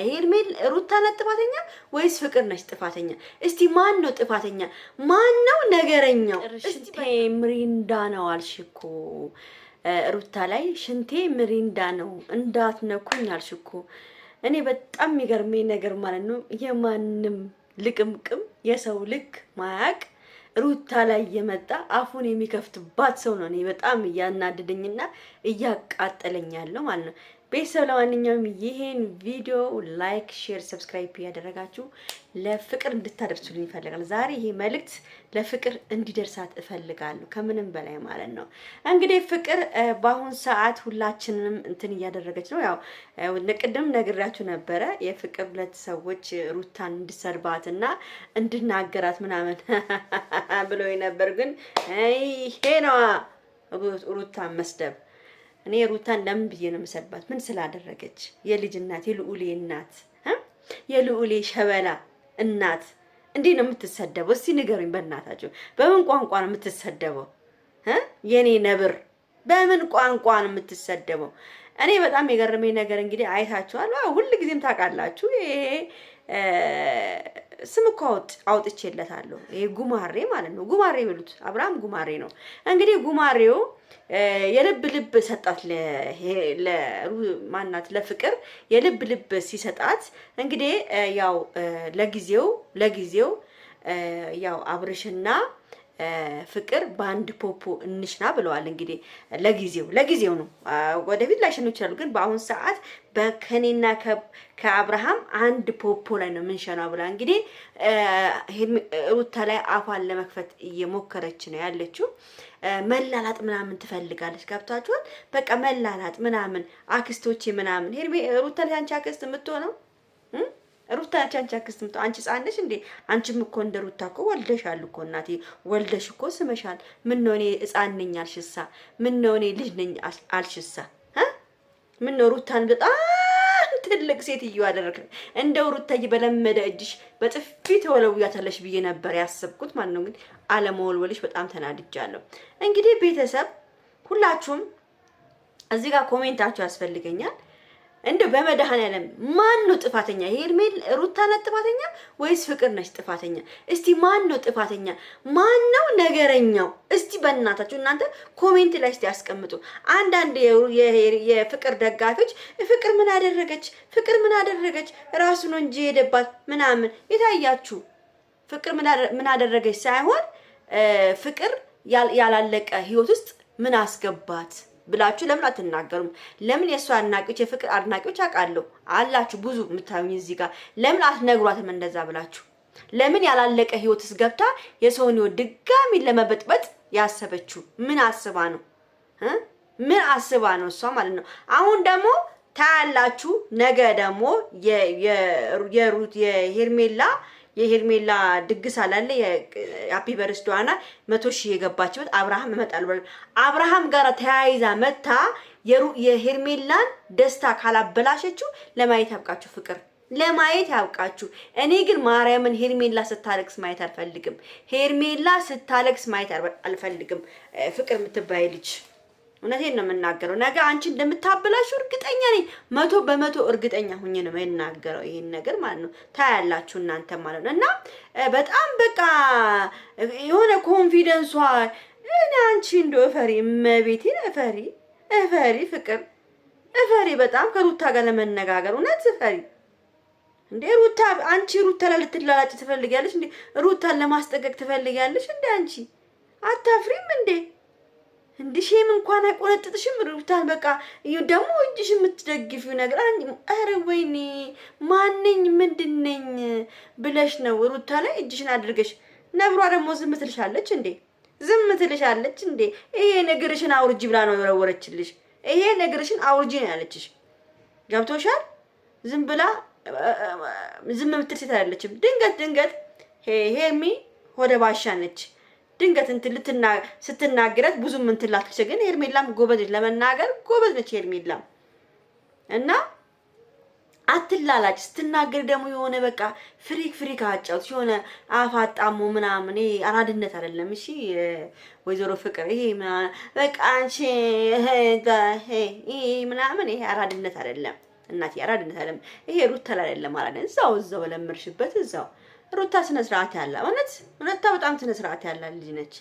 ሄርሜል ሩታ ናት ጥፋተኛ ወይስ ፍቅር ነች ጥፋተኛ? እስቲ ማን ነው ጥፋተኛ? ማን ነው ነገረኛው? እስቲ ምሪንዳ ነው አልሽኮ ሩታ ላይ ሽንቴ ምሪንዳ ነው እንዳትነኩኝ አልሽኮ። እኔ በጣም የሚገርመኝ ነገር ማለት ነው የማንም ልቅምቅም የሰው ልክ ማያቅ ሩታ ላይ የመጣ አፉን የሚከፍትባት ሰው ነው። እኔ በጣም እያናደደኝና እያቃጠለኝ ያለው ማለት ነው። ቤተሰብ ለማንኛውም ይሄን ቪዲዮ ላይክ፣ ሼር፣ ሰብስክራይብ ያደረጋችሁ ለፍቅር እንድታደርሱልኝ ይፈልጋል። ዛሬ ይሄ መልእክት ለፍቅር እንዲደርሳት እፈልጋለሁ ከምንም በላይ ማለት ነው። እንግዲህ ፍቅር በአሁን ሰዓት ሁላችንንም እንትን እያደረገች ነው። ያው ቅድም ነግራችሁ ነበረ የፍቅር ሁለት ሰዎች ሩታን እንድሰርባትና እንድናገራት ምናምን ብለው ነበር። ግን ይሄ ነው ሩታን መስደብ። እኔ ሩታን ለምን ብዬ ነው መሰድባት? ምን ስላደረገች? የልጅ እናት፣ የልዑሌ እናት፣ የልዑሌ ሸበላ እናት እንዴት ነው የምትሰደበው? እስቲ ንገሩኝ በእናታችሁ። በምን ቋንቋ ነው የምትሰደበው? የኔ ነብር በምን ቋንቋ ነው የምትሰደበው? እኔ በጣም የገረመኝ ነገር እንግዲህ አይታችኋል። ሁልጊዜም ታውቃላችሁ ይሄ ስም እኮ አውጥቼለታለሁ። ይሄ ጉማሬ ማለት ነው። ጉማሬ ብሉት፣ አብርሃም ጉማሬ ነው። እንግዲህ ጉማሬው የልብ ልብ ሰጣት ለማናት ለፍቅር የልብ ልብ ሲሰጣት እንግዲህ ያው ለጊዜው ያው አብርሽና ፍቅር ባንድ ፖፖ እንሽና ብለዋል። እንግዲህ ለጊዜው ነው፣ ወደፊት ላይሸኑ ይችላሉ። ግን በአሁን ሰዓት በከኔና ከአብርሃም አንድ ፖፖ ላይ ነው ምንሸናው ብላ እንግዲህ ሩታ ላይ አፏን ለመክፈት እየሞከረች ነው ያለችው። መላላጥ ምናምን ትፈልጋለች። ገብታችኋል? በቃ መላላጥ ምናምን አክስቶቼ ምናምን ሩታ ላይ አንቺ አክስት የምትሆነው ሩታ አንቺ አክስት የምትሆነው አንቺ ሕፃን ነሽ እንዴ? አንቺም እኮ እንደ ሩታ እኮ ወልደሻል እኮ እናቴ፣ ወልደሽ እኮ ስመሻል። ምን ነው እኔ ሕፃን ነኝ አልሽሳ? ምን ነው እኔ ልጅ ነኝ አልሽሳ? ምን ነው ሩታን በጣም ትልቅ ሴትዮ አደረክ። እንደው ሩታዬ በለመደ እጅሽ በጥፊ ተወለውያታለሽ ብዬ ነበር ያሰብኩት ማለት ነው። ግን አለመወልወልሽ በጣም ተናድጃለሁ። እንግዲህ ቤተሰብ ሁላችሁም እዚህ ጋር ኮሜንታችሁ ያስፈልገኛል። እንደው በመድኃኒዓለም ማን ነው ጥፋተኛ? ሄርሜል ሩታ ናት ጥፋተኛ ወይስ ፍቅር ነች ጥፋተኛ? እስቲ ማን ነው ጥፋተኛ? ማን ነው ነገረኛው? እስቲ በእናታችሁ እናንተ ኮሜንት ላይ እስቲ ያስቀምጡ። አንዳንድ የፍቅር ደጋፊዎች ፍቅር ምን አደረገች? ፍቅር ምን አደረገች? ራሱ ነው እንጂ ሄደባት ምናምን የታያችሁ። ፍቅር ምን አደረገች ሳይሆን ፍቅር ያላለቀ ህይወት ውስጥ ምን አስገባት ብላችሁ ለምን አትናገሩም? ለምን የሷ አድናቂዎች የፍቅር አድናቂዎች አውቃለሁ አላችሁ ብዙ የምታዩኝ እዚህ ጋር ለምን አትነግሯትም እንደዛ ብላችሁ? ለምን ያላለቀ ህይወትስ ገብታ የሰውን ህይወት ድጋሚ ለመበጥበጥ ያሰበችው ምን አስባ ነው? ምን አስባ ነው እሷ ማለት ነው? አሁን ደግሞ ታያላችሁ። ነገ ደግሞ የሄርሜላ ድግስ አላለ የሃፒ በርስቷና 100,000 የገባችበት አብርሃም እመጣለሁ ብሎ አብርሃም ጋር ተያይዛ መታ የሄርሜላን ደስታ ካላበላሸችው ለማየት ያብቃችሁ። ፍቅር ለማየት ያብቃችሁ። እኔ ግን ማርያምን ሄርሜላ ስታለቅስ ማየት አልፈልግም። ሄርሜላ ስታለቅስ ማየት አልፈልግም። ፍቅር የምትባይ ልጅ እውነቴን ነው የምናገረው። ነገ አንቺ እንደምታበላሽው እርግጠኛ ነኝ። 100% እርግጠኛ ሁኜ ነው የምናገረው ይሄን ነገር ማለት ነው። ታያላችሁ እናንተ ማለት ነው። እና በጣም በቃ የሆነ ኮንፊደንሷ እኔ አንቺ እንደው እፈሪ እመቤቴን እፈሪ ፍቅር እፈሪ በጣም ከሩታ ጋር ለመነጋገር እውነት እፈሪ። እንዴ ሩታ አንቺ ሩታ ላይ ልትላላጭ ትፈልጊያለሽ እንዴ? ሩታን ለማስጠቀቅ ትፈልጊያለሽ እንዴ? አንቺ አታፍሪም እንዴ? እንዲሽም እንኳን አይቆነጥጥሽም። ሩታን በቃ ደግሞ እጅሽ የምትደግፊው ነገር አረ ወይኔ ማንኝ ምንድነኝ ብለሽ ነው ሩታ ላይ እጅሽን አድርገሽ። ነብሯ ደግሞ ዝም ትልሻለች እንዴ? ዝም ትልሻለች እንዴ? ይሄ ነገርሽን አውርጂ ብላ ነው የወረወረችልሽ። ይሄ ነገርሽን አውርጂ ነው ያለችሽ። ገብቶሻል? ዝም ብላ ዝም ምትል ሴት አይደለችም። ድንገት ሄርሚ ሆደ ባሻ ነች። ድንገት ስትናገረት ብዙ ምንትላትከ ግን ሄርሜላም ጎበዝ ለመናገር ጎበዝ ነች ሄርሜላም። እና አትላላጭ። ስትናገር ደግሞ የሆነ በቃ ፍሪክ አጫውት የሆነ አፋጣሙ ምናምን ይሄ አራድነት አይደለም። እሺ ወይዘሮ ፍቅር ይሄ በቃ አንቺ ይሄ ምናምን ይሄ አራድነት አይደለም። እናቴ አራድነት አይደለም ይሄ ሩታ ላይ አይደለም ማለት ነው። እዛው ለምርሽበት እዛው ሩታ ስነ ስርዓት ያለ እውነታ በጣም ስነ ስርዓት ያለ ልጅ ነች።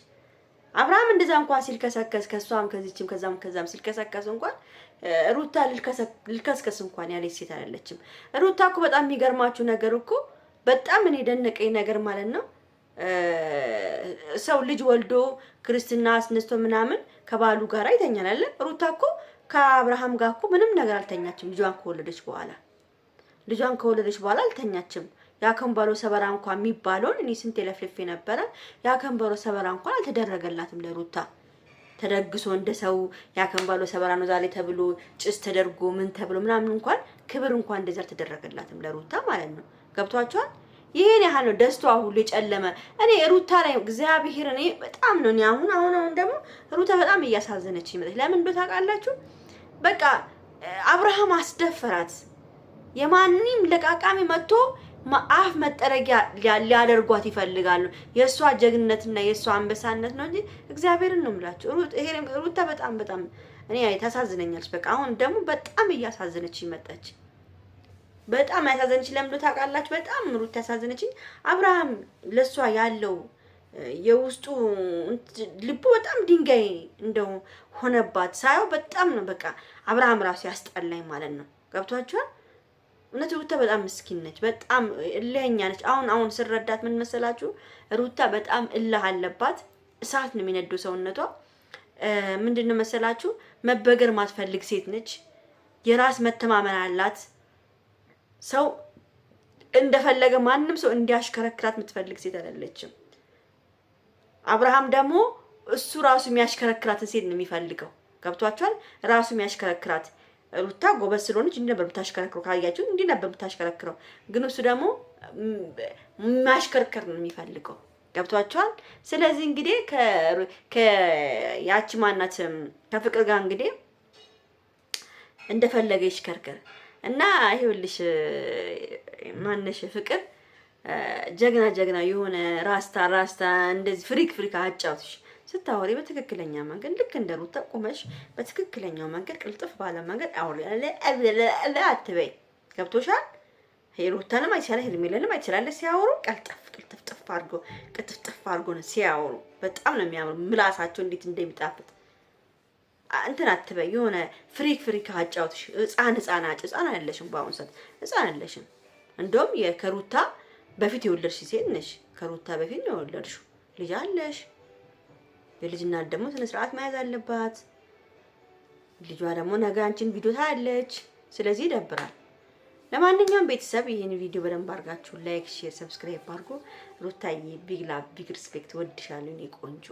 አብርሃም እንደዛ እንኳን ሲልከሰከስ ከሷም ከዚህም ከዛም ሲልከሰከስ እንኳን ሩታ ልከስከስ እንኳን ያለች ሴት አይደለችም። ሩታ እኮ በጣም የሚገርማችሁ ነገር እኮ በጣም እኔ ደነቀኝ ነገር ማለት ነው። ሰው ልጅ ወልዶ ክርስትና አስነስቶ ምናምን ከባሉ ጋር ይተኛል አይደል? ሩታ እኮ ከአብርሃም ጋር እኮ ምንም ነገር አልተኛችም። ልጇን ከወለደች በኋላ አልተኛችም። ያከንበሮ ሰበራ እንኳን የሚባለውን እኔ ስንት ለፍልፌ ነበረ። ያከንበሮ ሰበራ እንኳን አልተደረገላትም ለሩታ ተደግሶ እንደሰው ያከንበሮ ሰበራ ነው ዛሬ ተብሎ ጭስ ተደርጎ ምን ተብሎ ምናምን እንኳን ክብር እንኳን እንደዛ አልተደረገላትም ለሩታ ማለት ነው። ገብቷቸዋል። ይሄን ያህል ነው ደስታዋ ሁሉ የጨለመ። እኔ ሩታ ላይ እግዚአብሔር እኔ በጣም ነው አሁን ደግሞ ሩታ በጣም እያሳዘነች ይመጣል። ለምን እንደው ታውቃላችሁ? በቃ አብርሃም አስደፈራት። የማንንም ለቃቃሚ መጥቶ አፍ መጠረጊያ ሊያደርጓት ይፈልጋሉ። የሷ ጀግንነትና የሷ አንበሳነት ነው እንጂ እግዚአብሔርን ነው የምላችሁ። ሩታ በጣም እኔ ታሳዝነኛለች። በቃ አሁን ደግሞ በጣም እያሳዘነች ይመጣች። በጣም ያሳዘነች ለምን ታውቃላችሁ? በጣም ሩታ ያሳዘነችኝ አብርሃም ለሷ ያለው የውስጡ ልቡ በጣም ድንጋይ እንደው ሆነባት ሳይው በጣም ነው በቃ አብርሃም ራሱ ያስጠላኝ ማለት ነው። ገብቷችኋል? እውነት ሩታ በጣም ምስኪን ነች። በጣም እልህኛ ነች። አሁን ስረዳት ምን መሰላችሁ? ሩታ በጣም እልህ አለባት። እሳት ነው የሚነደው ሰውነቷ። ምንድነው መሰላችሁ? መበገር ማትፈልግ ሴት ነች። የራስ መተማመን አላት። ሰው እንደፈለገ ማንም ሰው እንዲያሽከረክራት የምትፈልግ ሴት አይደለችም። አብርሃም ደግሞ እሱ ራሱ የሚያሽከረክራትን ሴት ነው የሚፈልገው። ገብቷችኋል? ራሱ የሚያሽከረክራት ሩታ ጎበዝ ስለሆነች እንዲህ ነበር የምታሽከረክረው። ካያችሁ እንዲህ ነበር የምታሽከረክረው። ግን እሱ ደግሞ ማሽከርከር ነው የሚፈልገው። ገብቷችኋል? ስለዚህ እንግዲህ ከያቺ ማናት ከፍቅር ጋር እንግዲህ እንደፈለገ ይሽከርከር እና ይኸውልሽ ማነሽ ፍቅር ጀግና የሆነ ራስታ እንደዚህ ፍሪክ አጫውትሽ ስታወሪ በትክክለኛ መንገድ ልክ እንደ ሩታ ቆመሽ በትክክለኛው መንገድ ቅልጥፍ ባለ መንገድ አውሪ አትበይ። ገብቶሻል? ሩታንም አይቻለህ ሄርሜላንም አይቻለህ ሲያወሩ ቅልጥፍ አድርጎ ነው ሲያወሩ። በጣም ነው የሚያምሩ ምላሳቸው እንዴት እንደሚጣፍጥ እንትን አትበይ። የሆነ ፍሪክ አጫውትሽ ህፃን አይደለሽም። በአሁኑ ሰዓት ህፃን አይደለሽም። እንደውም ከሩታ በፊት የወለድሽ ሴት ነሽ። ከሩታ በፊት ነው የወለድሽው። ልጅ አለሽ። የልጅናት ደግሞ ስነ ስርዓት መያዝ አለባት። ልጇ ደግሞ ነገ አንቺን ቪዲዮ ታያለች። ስለዚህ ይደብራል። ለማንኛውም ቤተሰብ ይሄን ቪዲዮ በደንብ አድርጋችሁ ላይክ፣ ሼር፣ ሰብስክራይብ አድርጉ። ሩታዬ ቢግ ላቭ ቢግ ሪስፔክት ወድሻለሁ። እኔ ቆንጆ